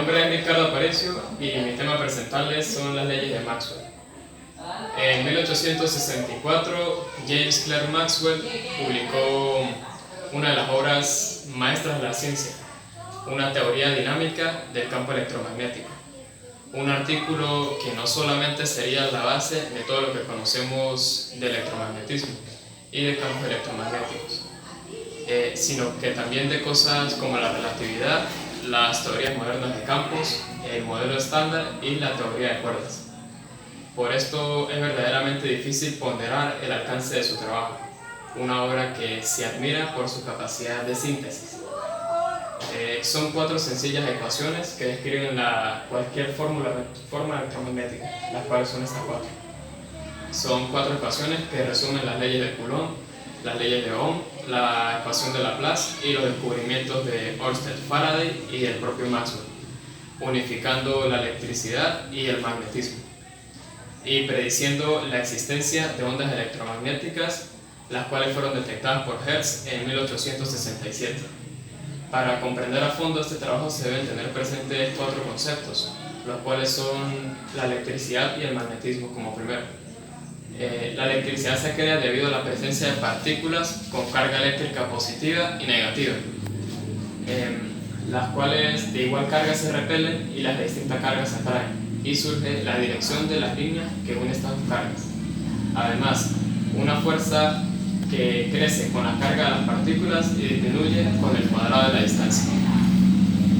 nombre es Ricardo Aparicio y mi tema a presentarles son las leyes de Maxwell. En 1864, James Clerk Maxwell publicó una de las obras maestras de la ciencia, una teoría dinámica del campo electromagnético. Un artículo que no solamente sería la base de todo lo que conocemos de electromagnetismo y de campos electromagnéticos, sino que también de cosas como la relatividad, las teorías modernas de campos, el modelo estándar y la teoría de cuerdas. Por esto es verdaderamente difícil ponderar el alcance de su trabajo, una obra que se admira por su capacidad de síntesis. Son 4 sencillas ecuaciones que describen cualquier forma electromagnética, las cuales son estas 4. Son 4 ecuaciones que resumen las leyes de Coulomb, las leyes de Ohm, la ecuación de Laplace y los descubrimientos de Ørsted, Faraday y el propio Maxwell, unificando la electricidad y el magnetismo, y prediciendo la existencia de ondas electromagnéticas, las cuales fueron detectadas por Hertz en 1867. Para comprender a fondo este trabajo se deben tener presentes 4 conceptos, los cuales son la electricidad y el magnetismo como primero. La electricidad se crea debido a la presencia de partículas con carga eléctrica positiva y negativa, las cuales de igual carga se repelen y las de distinta carga se atraen, y surge la dirección de las líneas que unen estas dos cargas. Además, una fuerza que crece con la carga de las partículas y disminuye con el cuadrado de la distancia.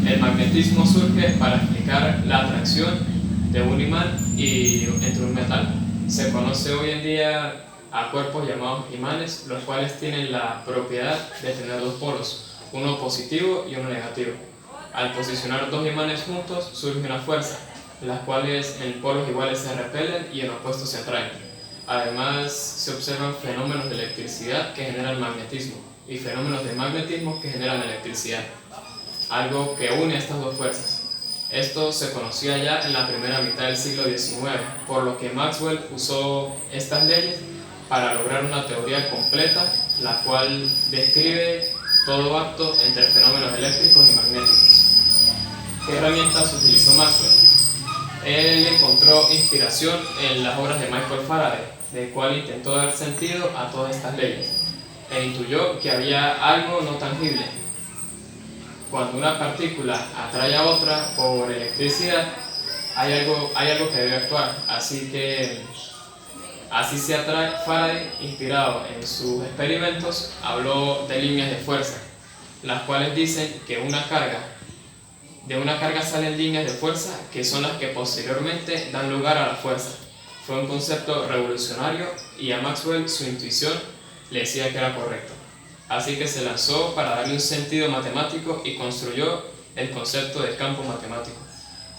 El magnetismo surge para explicar la atracción de un imán entre un metal. Se conoce hoy en día a cuerpos llamados imanes, los cuales tienen la propiedad de tener 2 polos, uno positivo y uno negativo. Al posicionar 2 imanes juntos surge una fuerza, las cuales en polos iguales se repelen y en opuestos se atraen. Además, se observan fenómenos de electricidad que generan magnetismo y fenómenos de magnetismo que generan electricidad, algo que une estas 2 fuerzas. Esto se conocía ya en la primera mitad del siglo XIX, por lo que Maxwell usó estas leyes para lograr una teoría completa, la cual describe todo acto entre fenómenos eléctricos y magnéticos. ¿Qué herramientas utilizó Maxwell? Él encontró inspiración en las obras de Michael Faraday, del cual intentó dar sentido a todas estas leyes, e intuyó que había algo no tangible. Cuando una partícula atrae a otra por electricidad, hay algo que debe actuar, así se atrae. Faraday, inspirado en sus experimentos, habló de líneas de fuerza, las cuales dicen que de una carga salen líneas de fuerza que son las que posteriormente dan lugar a la fuerza. Fue un concepto revolucionario y a Maxwell su intuición le decía que era correcto. Así que se lanzó para darle un sentido matemático y construyó el concepto del campo matemático,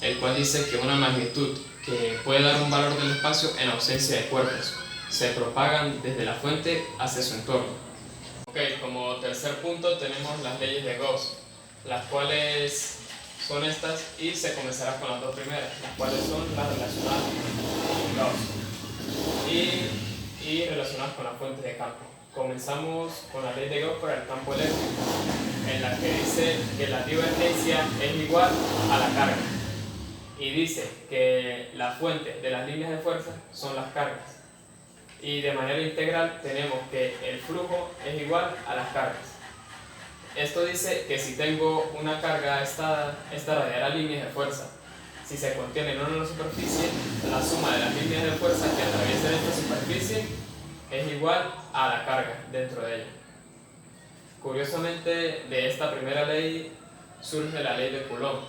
el cual dice que una magnitud que puede dar un valor del espacio en ausencia de cuerpos se propagan desde la fuente hacia su entorno. Como tercer punto tenemos las leyes de Gauss, las cuales son estas, y se comenzará con las 2 primeras, las cuales son las relacionadas con Gauss y relacionadas con las fuentes de campo. Comenzamos con la ley de Gauss para el campo eléctrico, en la que dice que la divergencia es igual a la carga, y dice que la fuente de las líneas de fuerza son las cargas, y de manera integral tenemos que el flujo es igual a las cargas. Esto dice que si tengo una carga esta radiará líneas de fuerza. Si se contiene en una superficie, la suma de las líneas de fuerza que atraviesan esta superficie es igual a la carga dentro de ella. Curiosamente, de esta primera ley surge la ley de Coulomb,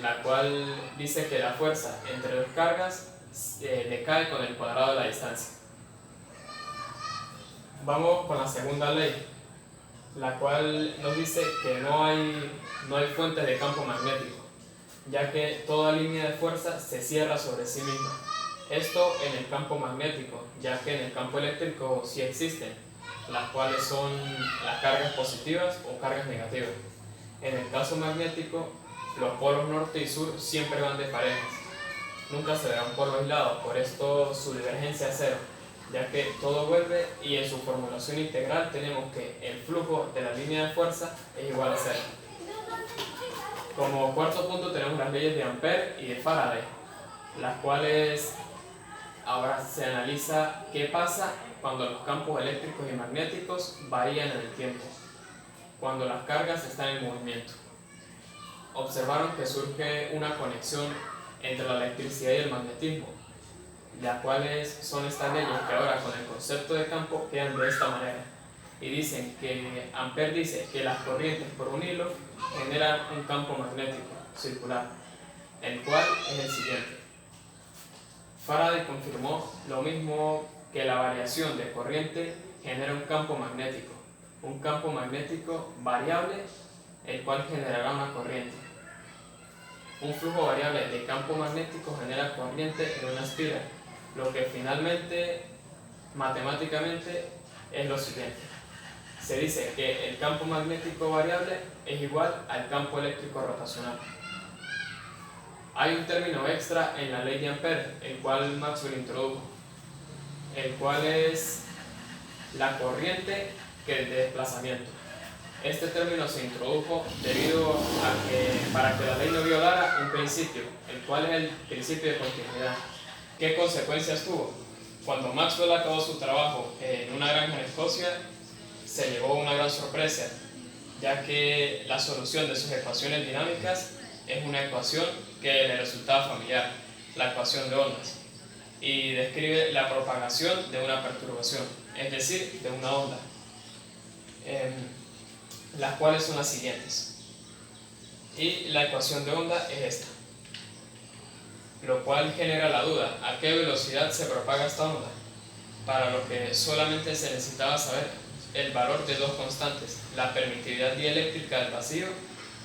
la cual dice que la fuerza entre 2 cargas decae con el cuadrado de la distancia. Vamos con la segunda ley, la cual nos dice que no hay fuentes de campo magnético, ya que toda línea de fuerza se cierra sobre sí misma. Esto en el campo magnético, ya que en el campo eléctrico sí existen, las cuales son las cargas positivas o cargas negativas. En el caso magnético, los polos norte y sur siempre van desparejas. Nunca se verá un polo aislado, por esto su divergencia es 0, ya que todo vuelve, y en su formulación integral tenemos que el flujo de la línea de fuerza es igual a 0. Como cuarto punto tenemos las leyes de Ampère y de Faraday, las cuales ahora se analiza qué pasa cuando los campos eléctricos y magnéticos varían en el tiempo, cuando las cargas están en movimiento. Observaron que surge una conexión entre la electricidad y el magnetismo, las cuales son estas leyes que ahora con el concepto de campo quedan de esta manera. Y dicen que Ampère dice que las corrientes por un hilo generan un campo magnético circular, el cual es el siguiente. Faraday confirmó lo mismo, que la variación de corriente genera un campo magnético variable, el cual generará una corriente. Un flujo variable de campo magnético genera corriente en una espiral, lo que finalmente, matemáticamente, es lo siguiente. Se dice que el campo magnético variable es igual al campo eléctrico rotacional. Hay un término extra en la ley de Ampère, el cual Maxwell introdujo, el cual es la corriente de desplazamiento. Este término se introdujo debido a que, para que la ley no violara un principio, el cual es el principio de continuidad. ¿Qué consecuencias tuvo? Cuando Maxwell acabó su trabajo en una granja en Escocia, se llevó una gran sorpresa, ya que la solución de sus ecuaciones dinámicas es una ecuación que le resultaba familiar, la ecuación de ondas, y describe la propagación de una perturbación, es decir, de una onda, las cuales son las siguientes. Y la ecuación de onda es esta, lo cual genera la duda: ¿a qué velocidad se propaga esta onda? Para lo que solamente se necesitaba saber el valor de dos constantes, la permitividad dieléctrica del vacío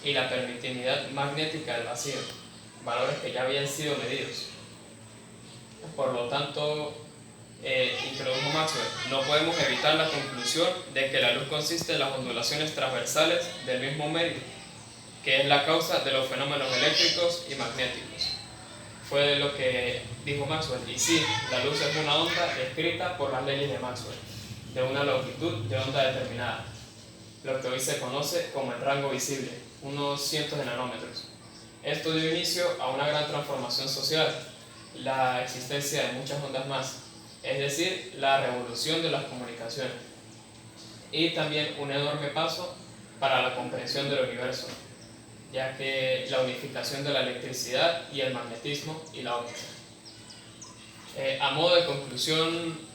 y la permitividad magnética del vacío, valores que ya habían sido medidos. Por lo tanto, introdujo Maxwell, no podemos evitar la conclusión de que la luz consiste en las ondulaciones transversales del mismo medio, que es la causa de los fenómenos eléctricos y magnéticos. Fue lo que dijo Maxwell, y sí, la luz es una onda descrita por las leyes de Maxwell, de una longitud de onda determinada, lo que hoy se conoce como el rango visible, unos cientos de nanómetros. Esto dio inicio a una gran transformación social, la existencia de muchas ondas más, es decir, la revolución de las comunicaciones, y también un enorme paso para la comprensión del universo, ya que la unificación de la electricidad y el magnetismo y la óptica. A modo de conclusión,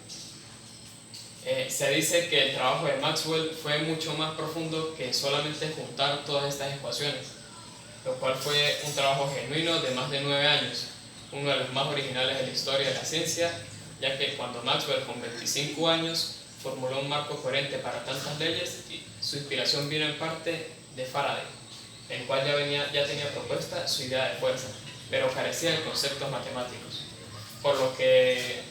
se dice que el trabajo de Maxwell fue mucho más profundo que solamente juntar todas estas ecuaciones, lo cual fue un trabajo genuino de más de 9 años, uno de los más originales de la historia de la ciencia, ya que cuando Maxwell, con 25 años, formuló un marco coherente para tantas leyes, su inspiración vino en parte de Faraday, el cual ya tenía propuesta su idea de fuerza, pero carecía de conceptos matemáticos, por lo que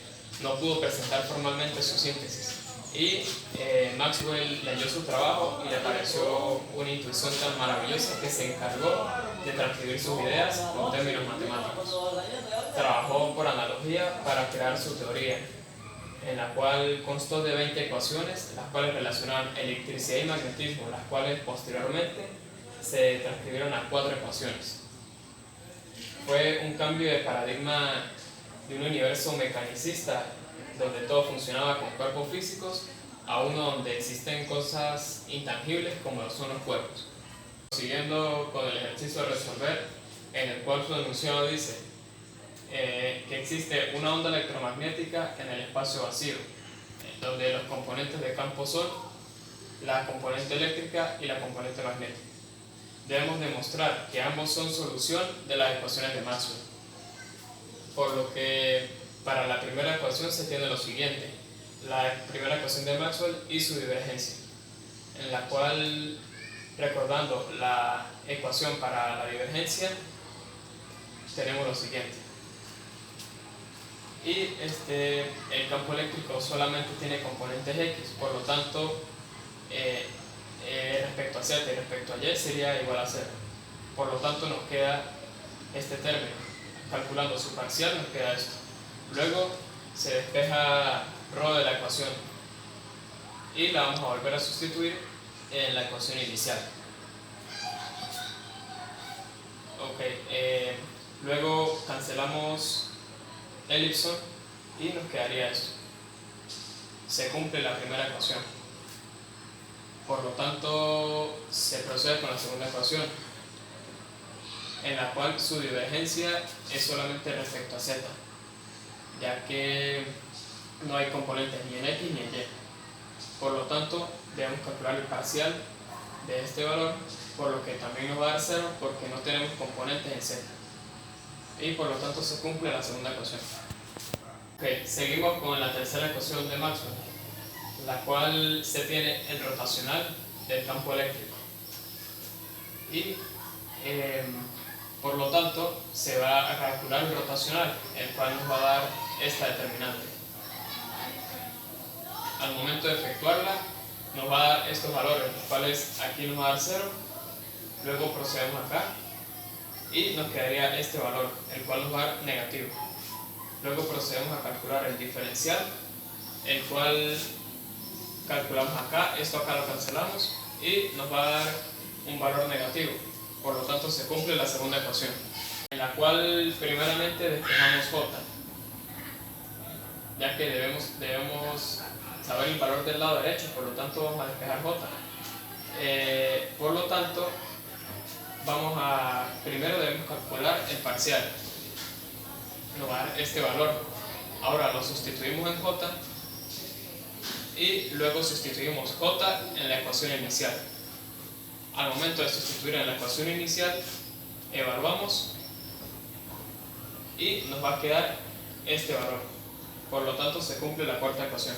no pudo presentar formalmente su síntesis. Y Maxwell leyó su trabajo y le pareció una intuición tan maravillosa que se encargó de transcribir sus ideas con términos matemáticos. Trabajó por analogía para crear su teoría, en la cual constó de 20 ecuaciones, las cuales relacionaban electricidad y magnetismo, las cuales posteriormente se transcribieron a 4 ecuaciones. Fue un cambio de paradigma de un universo mecanicista, donde todo funcionaba con cuerpos físicos, a uno donde existen cosas intangibles como lo son los cuerpos. Siguiendo con el ejercicio de resolver, en el cual su enunciado dice que existe una onda electromagnética en el espacio vacío, donde los componentes de campo son la componente eléctrica y la componente magnética. Debemos demostrar que ambos son solución de las ecuaciones de Maxwell, por lo que para la primera ecuación se tiene lo siguiente: la primera ecuación de Maxwell y su divergencia, en la cual, recordando la ecuación para la divergencia, tenemos lo siguiente. Y el campo eléctrico solamente tiene componentes X, por lo tanto, respecto a Z y respecto a Y sería igual a 0. Por lo tanto, nos queda este término. Calculando su parcial nos queda esto. Luego se despeja ρ de la ecuación y la vamos a volver a sustituir en la ecuación inicial. Ok, luego cancelamos elipson y nos quedaría eso. Se cumple la primera ecuación. Por lo tanto, se procede con la segunda ecuación, en la cual su divergencia es solamente respecto a z, ya que no hay componentes ni en x ni en y. Por lo tanto, debemos calcular el parcial de este valor, por lo que también nos va a dar 0 porque no tenemos componentes en z. Y por lo tanto se cumple la segunda ecuación. Ok, seguimos con la tercera ecuación de Maxwell, la cual se tiene el rotacional del campo eléctrico. Y por lo tanto se va a calcular el rotacional, el cual nos va a dar esta determinante. Al momento de efectuarla nos va a dar estos valores, los cuales aquí nos va a dar 0. Luego procedemos acá y nos quedaría este valor, el cual nos va a dar negativo. Luego procedemos a calcular el diferencial, el cual calculamos acá, esto acá lo cancelamos y nos va a dar un valor negativo. Por lo tanto se cumple la segunda ecuación, en la cual primeramente despejamos j, ya que debemos saber el valor del lado derecho, por lo tanto vamos a despejar j. Por lo tanto, primero debemos calcular el parcial, nos va a dar este valor. Ahora lo sustituimos en j y luego sustituimos j en la ecuación inicial. Al momento de sustituir en la ecuación inicial, evaluamos y nos va a quedar este valor. Por lo tanto, se cumple la cuarta ecuación.